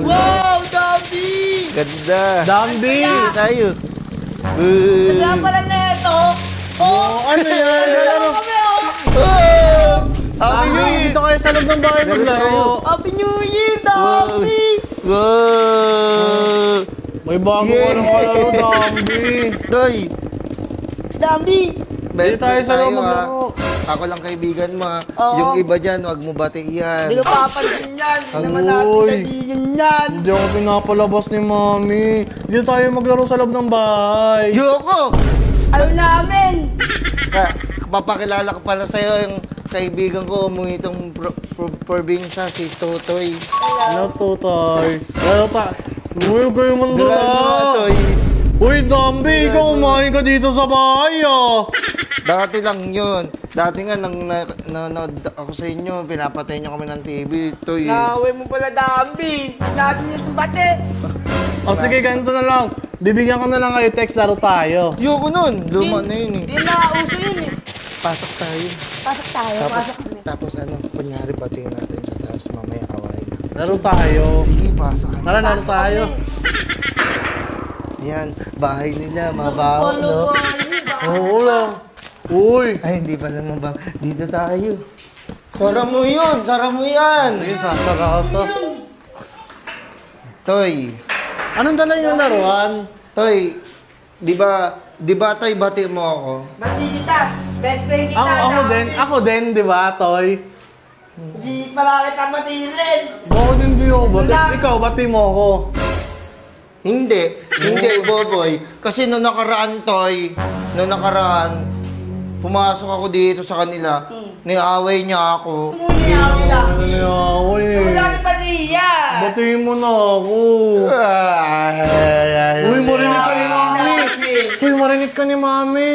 Wow, Dambi! Ganda. Dambi! Tayo. Kaya pala na ito. Oh! Ano yan? Dalawa kami, oh! Happy New Year! Dito kayo sa loob ng bahay Dito maglaro. tayo. Happy New Year, Dambi! Wow! May bago Yeah. ka ng kalaro, Dambi. Toy! Dambi! Dito tayo sa loob maglaro. Ako lang kaibigan mo, ha. Oo. Yung iba dyan, wag mo batiin. Hindi ko papansin yan. Hindi naman natin Uy. kaibigan yan. Hindi ako pinapalabas ni Mami. Dito tayo maglaro sa loob ng bahay. Yoko! Ayaw namin. Papakilala ko pala sa'yo yung kaibigan ko, umuwi itong probinsya, si Totoy. Ano to, Tay? Ano ta? Uy, kayo man Duran mo, Toy. Uy, Dambi, ikaw kumain ka dito sa bahay, ah. Dati lang yun. Dati nga, nang nanonood ako sa inyo, pinapatay nyo kami ng TV. Toy. Naway mo pala, Dambi. Natin yung sumbate. O sige, ganito na lang. Bibigyan ko na lang kayo text, laro tayo. Yoko nun. Luma na yun eh. Hindi na uso yun eh. Pasok tayo. Pasok tayo, pasok kami. Tapos ano, kunyari batiin natin siya. Tapos mamaya awayin natin. Laro tayo. Sige, pasok ka. Tara, laro tayo. Yan, bahay nila, mabaho, no? Oo lang. Uy! Ay, hindi pala mabaho. Dito tayo. Sara mo yun! Sara mo yan! Sige, sasara ko to. Toy, Anong dala yung laruan? Toy, di ba Toy, bati mo ako? Bati kita. Best friend kita. Ako din, di ba, Toy? Hindi pala kita matirin. Bakit hindi ako bati? Ikaw, bati mo ako. Hindi, Boboy. Kasi nung nakaraan, Toy, pumasok ako dito sa kanila, niaway niya ako. Muli ako, Dambi. Uy! Wala ni Paniya. Batiin mo na ako. Uy, marinig ka ni Mami! Uy, marinig ka ni Mami!